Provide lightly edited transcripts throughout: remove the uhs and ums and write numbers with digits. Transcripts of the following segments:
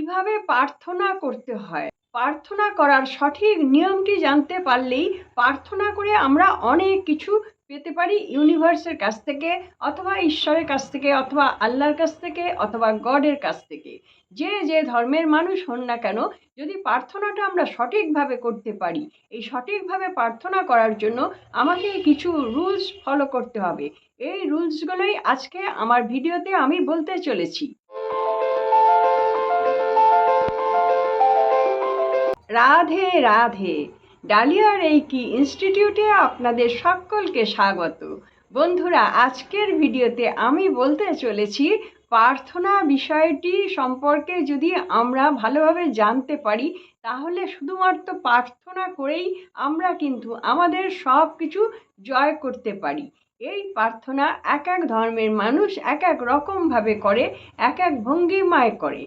কিভাবে প্রার্থনা করতে হয়। প্রার্থনা করার সঠিক নিয়মটি জানতে পারলেই প্রার্থনা করে আমরা অনেক কিছু পেতে পারি ইউনিভার্সের কাছ থেকে, অথবা ঈশ্বরের কাছ থেকে, অথবা আল্লাহর কাছ থেকে, অথবা গডের কাছ থেকে। যে যে ধর্মের মানুষ হন না কেন, যদি প্রার্থনাটা আমরা সঠিকভাবে করতে পারি, এই সঠিকভাবে প্রার্থনা করার জন্য আমাকে কিছু রুলস ফলো করতে হবে। এই রুলসগুলোই আজকে আমার ভিডিওতে আমি বলতে চলেছি। রাধে রাধে। ডালিয়া রেইকি ইনস্টিটিউটে আপনাদের সকলকে স্বাগত। বন্ধুরা, আজকের ভিডিওতে আমি বলতে চলেছি প্রার্থনা বিষয়টি সম্পর্কে যদি আমরা ভালোভাবে জানতে পারি, তাহলে শুধুমাত্র প্রার্থনা করেই আমরা কিন্তু আমাদের সব কিছু জয় করতে পারি। এই প্রার্থনা এক এক ধর্মের মানুষ এক এক রকমভাবে করে, এক এক ভঙ্গিমায় করে।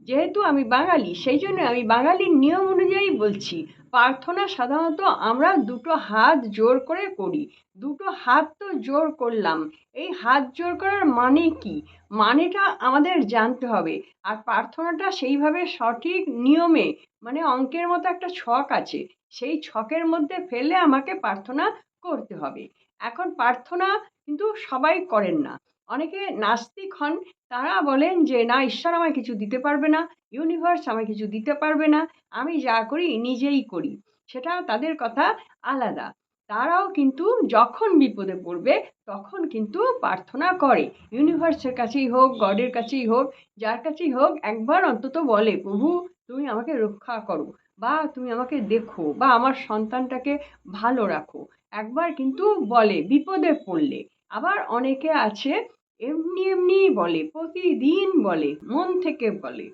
যেহেতু আমি বাঙালি, সেই জন্য আমি বাঙালির নিয়ম অনুযায়ী বলছি। প্রার্থনা সাধারণত আমরা দুটো হাত জোর করে করি। দুটো হাত তো জোর করলাম, এই হাত জোর করার মানে কি, মানেটা আমাদের জানতে হবে। আর প্রার্থনাটা সেইভাবে সঠিক নিয়মে, মানে অঙ্কের মতো একটা ছক আছে, সেই ছকের মধ্যে ফেলে আমাকে প্রার্থনা করতে হবে। এখন প্রার্থনা কিন্তু সবাই করেন না। অনেকে নাস্তিক হন, তারা বলেন যে না, ঈশ্বর আমায় কিছু দিতে পারবে না, ইউনিভার্স আমায় কিছু দিতে পারবে না, আমি যা করি নিজেই করি। সেটা তাদের কথা আলাদা। তারাও কিন্তু যখন বিপদে পড়বে তখন কিন্তু প্রার্থনা করে। ইউনিভার্সের কাছেই হোক, গডের কাছেই হোক, যার কাছেই হোক, একবার অন্তত বলে, প্রভু তুমি আমাকে রক্ষা করো, বা তুমি আমাকে দেখো, বা আমার সন্তানটাকে ভালো রাখো। একবার কিন্তু বলে বিপদে পড়লে। আবার অনেকে আছে এমনি এমনি বলে, প্রতিদিন বলে, মন থেকে বলে।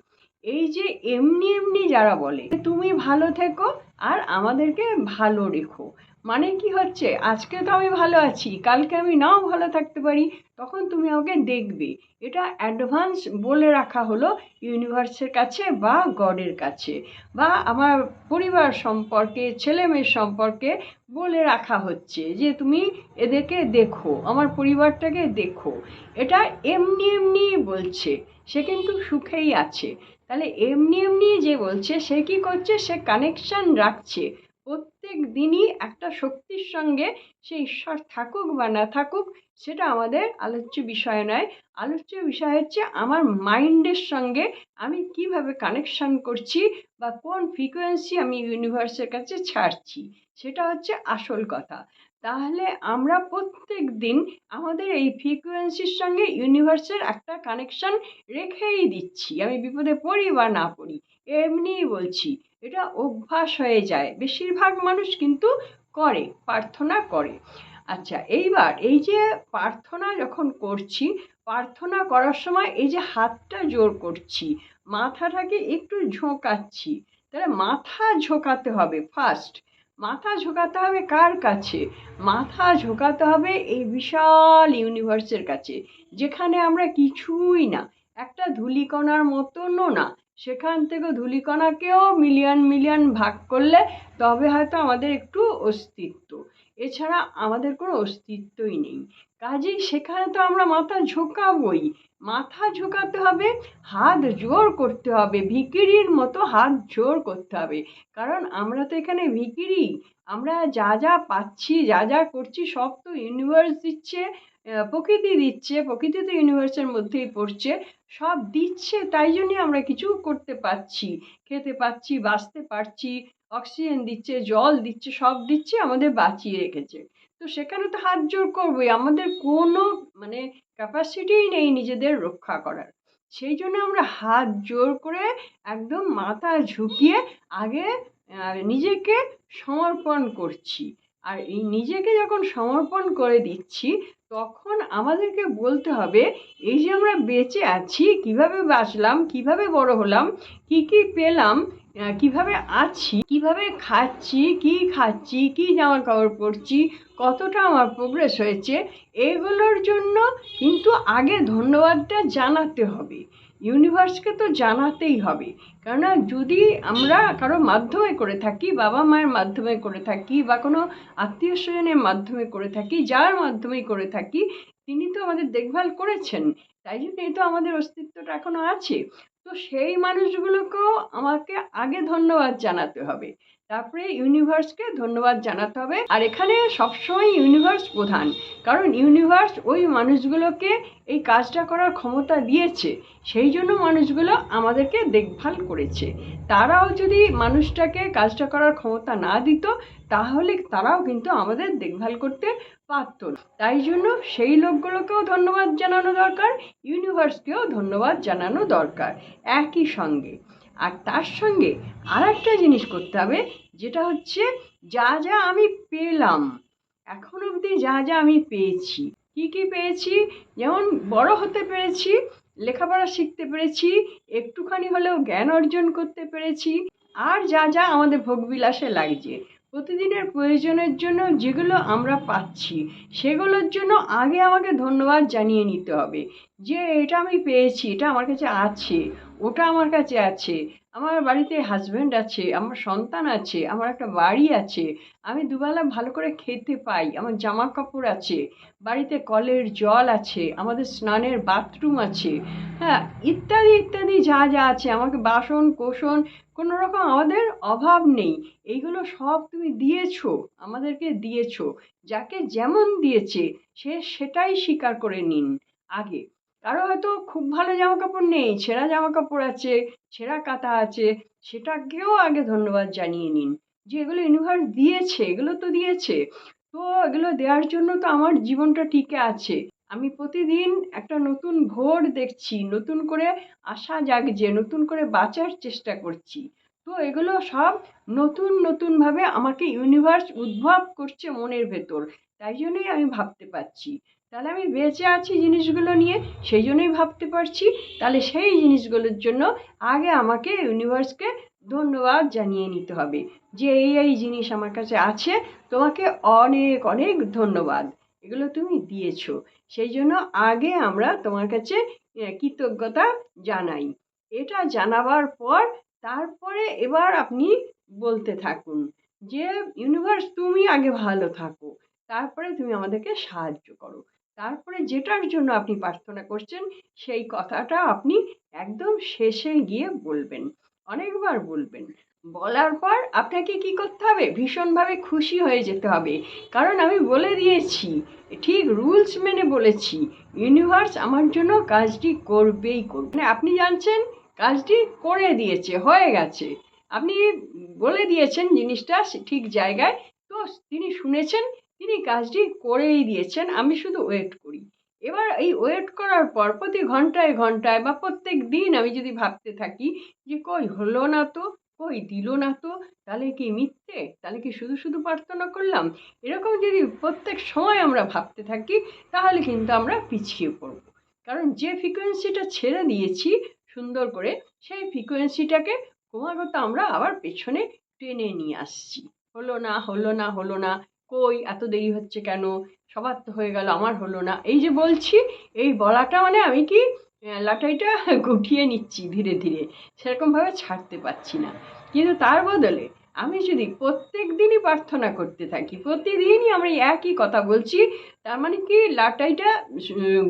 এই যে এমনি এমনি যারা বলে তুমি ভালো থেকো আর আমাদেরকে ভালো রেখো, মানে কি হচ্ছে, আজকে তো আমি ভালো আছি, কালকে আমি নাও ভালো থাকতে পারি, তখন তুমি আমাকে দেখবে। এটা অ্যাডভান্স বলে রাখা হলো ইউনিভার্সের কাছে বা গডের কাছে, বা আমার পরিবার সম্পর্কে, ছেলে মেয়ের সম্পর্কে বলে রাখা হচ্ছে যে তুমি এদেরকে দেখো, আমার পরিবারটাকে দেখো। এটা এমনি এমনি বলছে, সে কিন্তু সুখেই আছে। তাহলে এমনি এমনি যে বলছে, সে কি করছে, সে কানেকশন রাখছে প্রত্যেক দিনই একটা শক্তির সঙ্গে। সে ঈশ্বর থাকুক বা না থাকুক, সেটা আমাদের আলোচ্য বিষয় নয়। আলোচ্য বিষয় হচ্ছে আমার মাইন্ডের সঙ্গে আমি কিভাবে কানেকশন করছি, বা কোন ফ্রিকোয়েন্সি আমি ইউনিভার্সের কাছে ছাড়ছি, সেটা হচ্ছে আসল কথা। তাহলে আমরা প্রত্যেক দিন আমাদের এই ফ্রিকোয়েন্সির সঙ্গে ইউনিভার্সের একটা কানেকশন রেখেই দিচ্ছি, আমি বিপদে পড়ি বা না পড়ি, এমনিই বলছি। এটা অভ্যাস হয়ে যায়, বেশিরভাগ মানুষ কিন্তু করে, প্রার্থনা করে। আচ্ছা, এইবার এই যে প্রার্থনা যখন করছি, প্রার্থনা করার সময় এই যে হাতটা জোর করছি, মাথাটাকে একটু ঝোঁকাচ্ছি, তাহলে মাথা ঝোঁকাতে হবে ফার্স্ট। মাথা ঝোঁকাতে হবে কার কাছে? মাথা ঝোঁকাতে হবে এই বিশাল ইউনিভার্সের কাছে, যেখানে আমরা কিছুই না, একটা ধূলিকণার মতনও না। সেখান থেকে ধূলিকণাকেও মিলিয়ন মিলিয়ন ভাগ করলে তবে হয়তো আমাদের একটু অস্তিত্ব, এছাড়া আমাদের কোনো অস্তিত্বই নেই। কাজেই সেখানে তো আমরা মাথা ঝোঁকাবই। মাথা ঝোঁকাতে হবে, হাত জোর করতে হবে, ভিখিরির মতো হাত জোর করতে হবে। কারণ আমরা তো এখানে ভিখিরি। আমরা যা যা পাচ্ছি, যা যা করছি, সব তো ইউনিভার্স দিচ্ছে, প্রকৃতি দিচ্ছে, প্রকৃতি তো ইউনিভার্সের মধ্যেই পড়ছে, সব দিচ্ছে, তাই জন্যই আমরা কিছু করতে পারছি, খেতে পাচ্ছি, বাঁচতে পারছি, অক্সিজেন দিচ্ছে, জল দিচ্ছে, সব দিচ্ছে, আমাদের বাঁচিয়ে রেখেছে। তো সেখানে তো হাত জোর করবোই, আমাদের কোনো মানে ক্যাপাসিটিই নেই নিজেদের রক্ষা করার। সেই জন্য আমরা হাত জোর করে একদম মাথা ঝুঁকিয়ে আগে নিজেকে সমর্পণ করছি। আর এই নিজেকে যখন সমর্পণ করে দিচ্ছি, তখন আমাদেরকে বলতে হবে, এই যে আমরা বেঁচে আছি, কিভাবে বাঁচলাম, কিভাবে বড় হলাম, কি কি পেলাম, কিভাবে আছি, কিভাবে খাচ্ছি, কি জামা কাপড় পরছি, কতটা আমার প্রোগ্রেস হয়েছে, এগুলোর জন্য কিন্তু আগে ধন্যবাদটা জানাতে হবে। ইউনিভার্সকে তো জানাতেই হবে। কেননা যদি আমরা কারো মাধ্যমে করে থাকি, বাবা মায়ের মাধ্যমে করে থাকি, বা কোনো আত্মীয় স্বজনের মাধ্যমে করে থাকি, যার মাধ্যমেই করে থাকি, তিনি তো আমাদের দেখভাল করেছেন, তাই জন্যই তো আমাদের অস্তিত্বটা এখনো আছে। তো সেই মানুষগুলোকেও আমাকে আগে ধন্যবাদ জানাতে হবে, তারপরে ইউনিভার্সকে ধন্যবাদ জানাতে হবে। আর এখানে সবসময় ইউনিভার্স প্রধান, কারণ ইউনিভার্স ওই মানুষগুলোকে এই কাজটা করার ক্ষমতা দিয়েছে, সেই জন্য মানুষগুলো আমাদেরকে দেখভাল করেছে। তারাও যদি মানুষটাকে কাজটা করার ক্ষমতা না দিত, তাহলে তারাও কিন্তু আমাদের দেখভাল করতে পারত না। তাই জন্য সেই লোকগুলোকেও ধন্যবাদ জানানো দরকার, ইউনিভার্সকেও ধন্যবাদ জানানো দরকার একই সঙ্গে। আর তার সঙ্গে আর একটা জিনিস করতে হবে, যেটা হচ্ছে যা যা আমি পেলাম, এখন অবধি যা যা আমি পেয়েছি, কি কি পেয়েছি, যেমন বড় হতে পেরেছি, লেখাপড়া শিখতে পেরেছি, একটুখানি হলেও জ্ঞান অর্জন করতে পেরেছি, আর যা যা আমাদের ভোগবিলাসে লাগছে, প্রতিদিনের প্রয়োজনের জন্য যেগুলো আমরা পাচ্ছি, সেগুলোর জন্য আগে আমাকে ধন্যবাদ জানিয়ে নিতে হবে যে এটা আমি পেয়েছি, এটা আমার কাছে আছে, ওটা আমার কাছে আছে, আমার বাড়িতে হাজব্যান্ড আছে, আমার সন্তান আছে, আমার একটা বাড়ি আছে, আমি দুবেলা ভালো করে খেতে পাই, আমার জামা কাপড় আছে, বাড়িতে কলের জল আছে, আমাদের স্নানের বাথরুম আছে, হ্যাঁ, ইত্যাদি ইত্যাদি যা যা আছে, আমাকে বাসন কোসন, কোনো রকম আমাদের অভাব নেই। এইগুলো সব তুমি দিয়েছো, আমাদেরকে দিয়েছো। যাকে যেমন দিয়েছে সে সেটাই স্বীকার করে নিন আগে। কারো হয়তো খুব ভালো জামা কাপড় নেই, ছেঁড়া জামা কাপড় আছে, ছেঁড়া কাঁথা আছে, সেটাকেও আগে ধন্যবাদ জানিয়ে নিন যে এগুলো ইউনিভার্স দিয়েছে, এগুলো তো দিয়েছে, তো এগুলো দেওয়ার জন্য তো আমার জীবনটা টিকে আছে। আমি প্রতিদিন একটা নতুন ভোর দেখছি, নতুন করে আশা জাগছে, নতুন করে বাঁচার চেষ্টা করছি। তো এগুলো সব নতুন নতুনভাবে আমাকে ইউনিভার্স উদ্ভব করছে মনের ভেতর, তাই জন্যই আমি ভাবতে পারছি। তাহলে আমি বেঁচে আছি জিনিসগুলো নিয়ে, সেই জন্যই ভাবতে পারছি। তাহলে সেই জিনিসগুলোর জন্য আগে আমাকে ইউনিভার্সকে ধন্যবাদ জানিয়ে নিতে হবে যে এই এই জিনিস আমার কাছে আছে, তোমাকে অনেক অনেক ধন্যবাদ, এগুলো তুমি দিয়েছো, সেই জন্য আগে আমরা তোমার কাছে কৃতজ্ঞতা জানাই। এটা জানাবার পর তারপরে এবার আপনি বলতে থাকুন যে ইউনিভার্স তুমি আগে ভালো থাকো, তারপরে তুমি আমাদেরকে সাহায্য করো। তারপরে যেটার জন্য আপনি প্রার্থনা করছেন সেই কথাটা আপনি একদম শেষে গিয়ে বলবেন, অনেকবার বলবেন। বলার পর আপনাকে কি করতে হবে, ভীষণভাবে খুশি হয়ে যেতে হবে, কারণ আমি বলে দিয়েছি, ঠিক রুলস মেনে বলেছি, ইউনিভার্স আমার জন্য কাজটি করবেই করবে। মানে আপনি জানছেন কাজটি করে দিয়েছে, হয়ে গেছে, আপনি বলে দিয়েছেন জিনিসটা ঠিক জায়গায়, তো তিনি শুনেছেন, তিনি কাজটি করেই দিয়েছেন, আমি শুধু ওয়েট করি। এবার এই ওয়েট করার পর প্রতি ঘন্টায় ঘন্টায় বা প্রত্যেক দিন আমি যদি ভাবতে থাকি যে কই হলো না তো, কই দিল না তো, তাহলে কি মিথ্যে, তাহলে কি শুধু শুধু প্রার্থনা করলাম, এরকম যদি প্রত্যেক সময় আমরা ভাবতে থাকি, তাহলে কিন্তু আমরা পিছিয়ে পড়ব। কারণ যে ফ্রিকোয়েন্সিটা ছেড়ে দিয়েছি সুন্দর করে, সেই ফ্রিকোয়েন্সিটাকে ক্রমাগত আমরা আবার পেছনে টেনে নিয়ে আসছি। হলো না হলো না হলো না, কই এত দেরি হচ্ছে কেন, সবার তো হয়ে গেল আমার হলো না, এই যে বলছি, এই বলাটা মানে আমি কি লাটাইটা গুটিয়ে নিচ্ছি ধীরে ধীরে, সেরকমভাবে ছাড়তে পারছি না। কিন্তু তার বদলে আমি যদি প্রত্যেক দিনই প্রার্থনা করতে থাকি, প্রতিদিনই আমি একই কথা বলছি, তার মানে কি লাটাইটা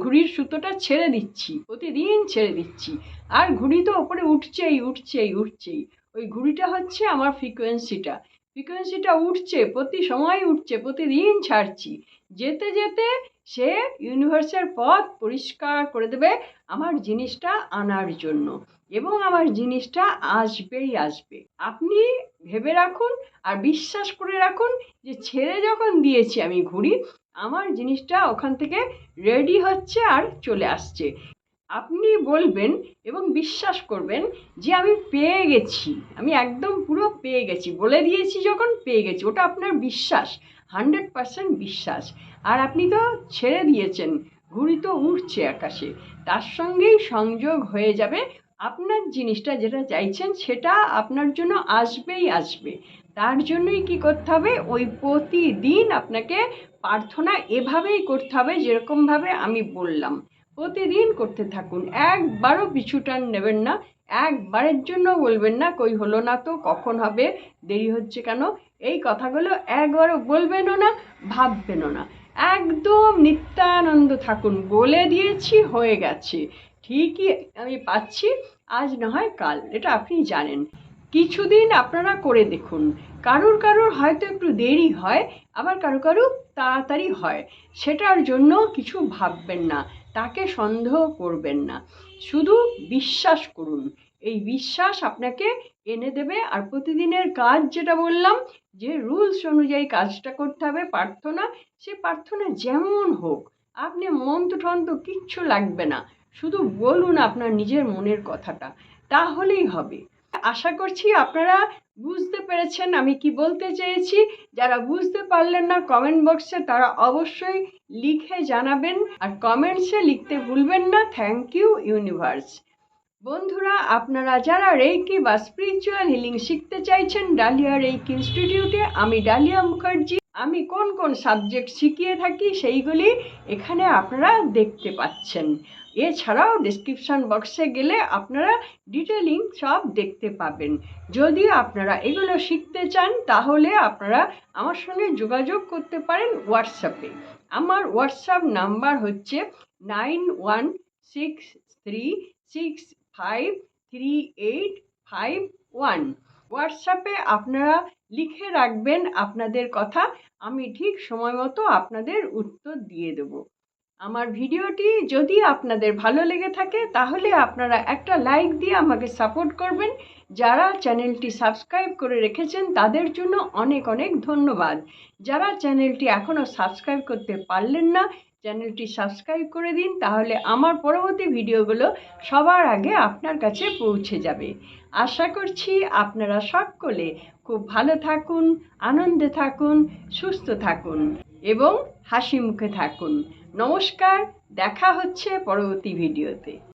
ঘুড়ির সুতোটা ছেড়ে দিচ্ছি, প্রতিদিন ছেড়ে দিচ্ছি, আর ঘুড়ি তো ওপরে উঠছেই উঠছেই উঠছেই। ওই ঘুড়িটা হচ্ছে আমার ফ্রিকোয়েন্সিটা, ফ্রিকোয়েন্সিটা উঠছে, প্রতি সময় উঠছে, প্রতিদিন ছাড়ছি, যেতে যেতে সে ইউনিভার্সের পথ পরিষ্কার করে দেবে আমার জিনিসটা আনার জন্য, এবং আমার জিনিসটা আসবেই আসবে। আপনি ভেবে রাখুন আর বিশ্বাস করে রাখুন যে ছেড়ে যখন দিয়েছি আমি ঘুড়ি, আমার জিনিসটা ওখান থেকে রেডি হচ্ছে আর চলে আসছে। আপনি বলবেন এবং বিশ্বাস করবেন যে আমি পেয়ে গেছি, আমি একদম পুরো পেয়ে গেছি, বলে দিয়েছি যখন পেয়ে গেছি, ওটা আপনার বিশ্বাস, 100% বিশ্বাস। আর আপনি তো ছেড়ে দিয়েছেন, ঘুড়ি তো উঠছে আকাশে, তার সঙ্গেই সংযোগ হয়ে যাবে, আপনার জিনিসটা যেটা চাইছেন সেটা আপনার জন্য আসবেই আসবে। তার জন্যই কি করতে হবে, ওই প্রতিদিন আপনাকে প্রার্থনা এভাবেই করতে হবে যেরকমভাবে আমি বললাম, প্রতিদিন করতে থাকুন, একবারও পিছুটান নেবেন না, একবারের জন্য বলবেন না কই হলো না তো, কখন হবে, দেরি হচ্ছে কেন, এই কথাগুলো একবারও বলবেনও না, ভাববেনও না, একদম নিত্যানন্দ থাকুন, বলে দিয়েছি হয়ে গেছে, ঠিকই আমি পাচ্ছি, আজ না হয় কাল, এটা আপনি জানেন। কিছুদিন আপনারা করে দেখুন, কারুর কারুর হয়তো একটু দেরি হয়, আবার কারুর তাড়াতাড়ি হয়। সেটার জন্য কিছু ভাববেন না, তাকে সন্দেহ করবেন না, শুধু বিশ্বাস করুন। এই বিশ্বাস আপনাকে এনে দেবে। আর প্রতিদিনের কাজ যেটা বললাম, যে রুলস অনুযায়ী কাজটা করতে হবে, প্রার্থনা, সে প্রার্থনা যেমন হোক, আপনি মন্ত্র টন্ত্র কিচ্ছু লাগবে না, শুধু বলুন আপনার নিজের মনের কথাটা, তাহলেই হবে। আশা করছি আপনারা বুঝতে পেরেছেন আমি কি বলতে চেয়েছি। যারা বুঝতে পারলেন না, কমেন্ট বক্সে তারা অবশ্যই লিখে জানাবেন। আর কমেন্টসে লিখতে ভুলবেন না থ্যাংক ইউ ইউনিভার্স। বন্ধুরা, আপনারা যারা রেইকি বা স্পিরিচুয়াল হিলিং শিখতে চাইছেন ডালিয়া রেইকি ইনস্টিটিউটে, আমি ডালিয়া মুখার্জি, আমি কোন কোন সাবজেক্ট শিখিয়ে থাকি সেইগুলি এখানে আপনারা দেখতে পাচ্ছেন। এছাড়াও ডিসক্রিপশন বক্সে গেলে আপনারা ডিটেলিং সব দেখতে পাবেন। যদি আপনারা এগুলো শিখতে চান তাহলে আপনারা আমার সঙ্গে যোগাযোগ করতে পারেন হোয়াটসঅ্যাপে। আমার হোয়াটসঅ্যাপ নাম্বার হচ্ছে 9163653851। হোয়াটসঅ্যাপে আপনারা লিখে রাখবেন আপনাদের কথা, আমি ঠিক সময় মতো আপনাদের উত্তর দিয়ে দেব। আমার ভিডিওটি যদি আপনাদের ভালো লেগে থাকে তাহলে আপনারা একটা লাইক দিয়ে আমাকে সাপোর্ট করবেন। যারা চ্যানেলটি সাবস্ক্রাইব করে রেখেছেন তাদের জন্য অনেক অনেক ধন্যবাদ। যারা চ্যানেলটি এখনও সাবস্ক্রাইব করতে পারলেন না, চ্যানেলটি সাবস্ক্রাইব করে দিন, তাহলে আমার পরবর্তী ভিডিওগুলো সবার আগে আপনার কাছে পৌঁছে যাবে। আশা করছি আপনারা সকলে খুব ভালো থাকুন, আনন্দে থাকুন, সুস্থ থাকুন এবং হাসি মুখে থাকুন। নমস্কার, দেখা হচ্ছে পরবর্তী ভিডিওতে।